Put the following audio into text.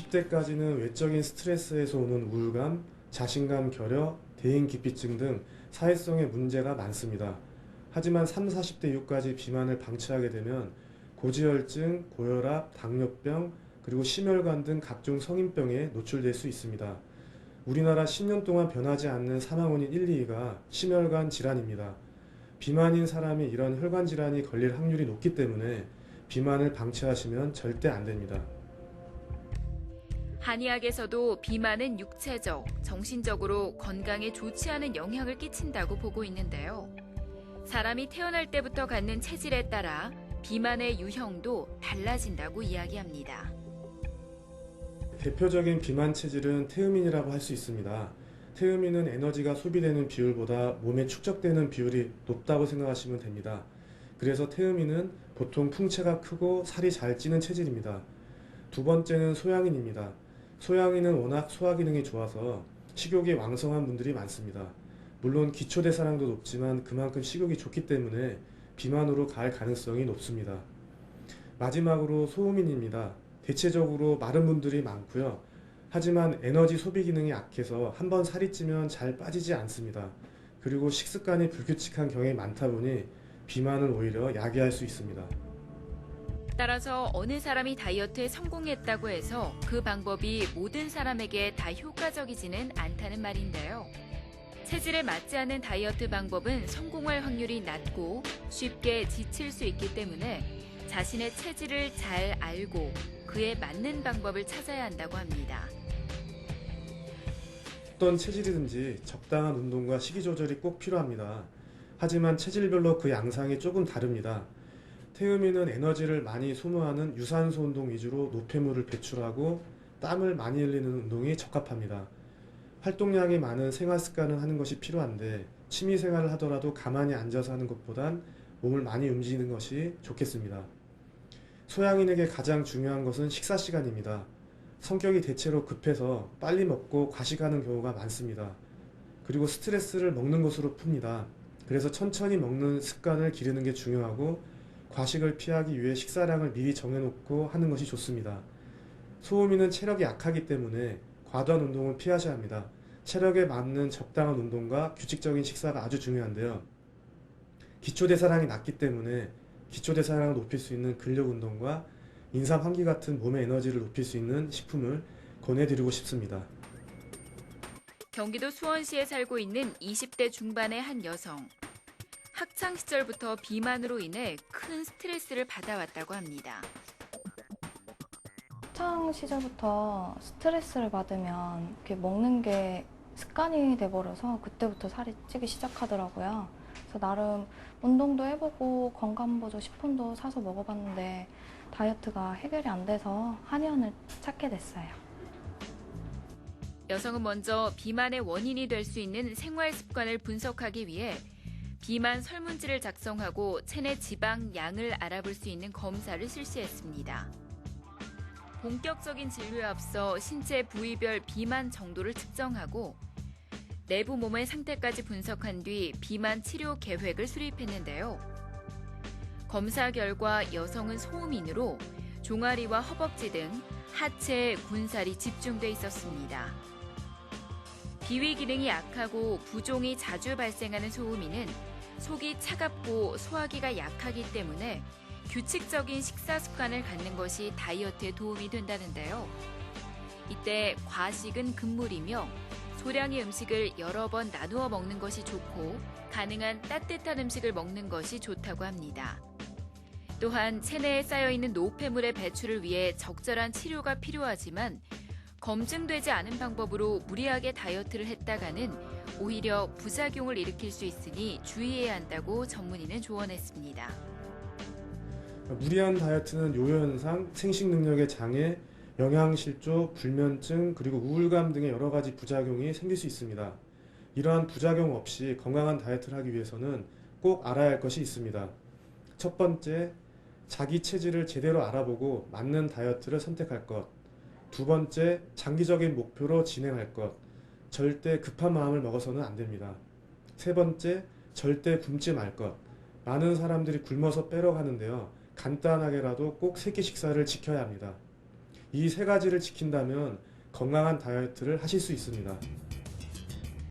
10대까지는 외적인 스트레스에서 오는 우울감, 자신감 결여, 대인기피증 등 사회성의 문제가 많습니다. 하지만 3, 40대 이후까지 비만을 방치하게 되면 고지혈증, 고혈압, 당뇨병, 그리고 심혈관 등 각종 성인병에 노출될 수 있습니다. 우리나라 10년 동안 변하지 않는 사망원인 1, 2위가 심혈관 질환입니다. 비만인 사람이 이런 혈관 질환이 걸릴 확률이 높기 때문에 비만을 방치하시면 절대 안 됩니다. 한의학에서도 비만은 육체적, 정신적으로 건강에 좋지 않은 영향을 끼친다고 보고 있는데요. 사람이 태어날 때부터 갖는 체질에 따라 비만의 유형도 달라진다고 이야기합니다. 대표적인 비만 체질은 태음인이라고 할 수 있습니다. 태음인은 에너지가 소비되는 비율보다 몸에 축적되는 비율이 높다고 생각하시면 됩니다. 그래서 태음인은 보통 풍채가 크고 살이 잘 찌는 체질입니다. 두 번째는 소양인입니다. 소양인은 워낙 소화 기능이 좋아서 식욕이 왕성한 분들이 많습니다. 물론 기초대사량도 높지만 그만큼 식욕이 좋기 때문에 비만으로 갈 가능성이 높습니다. 마지막으로 소음인입니다. 대체적으로 마른 분들이 많고요. 하지만 에너지 소비 기능이 약해서 한번 살이 찌면 잘 빠지지 않습니다. 그리고 식습관이 불규칙한 경향이 많다 보니 비만은 오히려 야기할 수 있습니다. 따라서 어느 사람이 다이어트에 성공했다고 해서 그 방법이 모든 사람에게 다 효과적이지는 않다는 말인데요. 체질에 맞지 않는 다이어트 방법은 성공할 확률이 낮고 쉽게 지칠 수 있기 때문에 자신의 체질을 잘 알고 그에 맞는 방법을 찾아야 한다고 합니다. 어떤 체질이든지 적당한 운동과 식이 조절이 꼭 필요합니다. 하지만 체질별로 그 양상이 조금 다릅니다. 태음인은 에너지를 많이 소모하는 유산소 운동 위주로 노폐물을 배출하고 땀을 많이 흘리는 운동이 적합합니다. 활동량이 많은 생활 습관을 하는 것이 필요한데 취미 생활을 하더라도 가만히 앉아서 하는 것보단 몸을 많이 움직이는 것이 좋겠습니다. 소양인에게 가장 중요한 것은 식사 시간입니다. 성격이 대체로 급해서 빨리 먹고 과식하는 경우가 많습니다. 그리고 스트레스를 먹는 것으로 풉니다. 그래서 천천히 먹는 습관을 기르는 게 중요하고 과식을 피하기 위해 식사량을 미리 정해놓고 하는 것이 좋습니다. 소음인은 체력이 약하기 때문에 과도한 운동을 피하셔야 합니다. 체력에 맞는 적당한 운동과 규칙적인 식사가 아주 중요한데요. 기초대사량이 낮기 때문에 기초대사량을 높일 수 있는 근력 운동과 인삼 환기 같은 몸의 에너지를 높일 수 있는 식품을 권해드리고 싶습니다. 경기도 수원시에 살고 있는 20대 중반의 한 여성. 학창 시절부터 비만으로 인해 큰 스트레스를 받아왔다고 합니다. 학창 시절부터 스트레스를 받으면 이렇게 먹는 게 습관이 돼버려서 그때부터 살이 찌기 시작하더라고요. 그래서 나름 운동도 해보고 건강보조 식품도 사서 먹어봤는데 다이어트가 해결이 안 돼서 한의원을 찾게 됐어요. 여성은 먼저 비만의 원인이 될 수 있는 생활 습관을 분석하기 위해 비만 설문지를 작성하고 체내 지방 양을 알아볼 수 있는 검사를 실시했습니다. 본격적인 진료에 앞서 신체 부위별 비만 정도를 측정하고 내부 몸의 상태까지 분석한 뒤 비만 치료 계획을 수립했는데요. 검사 결과 여성은 소음인으로 종아리와 허벅지 등 하체에 군살이 집중돼 있었습니다. 비위 기능이 약하고 부종이 자주 발생하는 소음인은 속이 차갑고 소화기가 약하기 때문에 규칙적인 식사 습관을 갖는 것이 다이어트에 도움이 된다는데요. 이때 과식은 금물이며 소량의 음식을 여러 번 나누어 먹는 것이 좋고 가능한 따뜻한 음식을 먹는 것이 좋다고 합니다. 또한 체내에 쌓여있는 노폐물의 배출을 위해 적절한 치료가 필요하지만 검증되지 않은 방법으로 무리하게 다이어트를 했다가는 오히려 부작용을 일으킬 수 있으니 주의해야 한다고 전문의는 조언했습니다. 무리한 다이어트는 요요현상, 생식 능력의 장애, 영양실조, 불면증, 그리고 우울감 등의 여러 가지 부작용이 생길 수 있습니다. 이러한 부작용 없이 건강한 다이어트를 하기 위해서는 꼭 알아야 할 것이 있습니다. 첫 번째, 자기 체질을 제대로 알아보고 맞는 다이어트를 선택할 것. 두 번째, 장기적인 목표로 진행할 것. 절대 급한 마음을 먹어서는 안 됩니다. 세 번째, 절대 굶지 말 것. 많은 사람들이 굶어서 빼러 가는데요. 간단하게라도 꼭 3끼 식사를 지켜야 합니다. 이 세 가지를 지킨다면 건강한 다이어트를 하실 수 있습니다.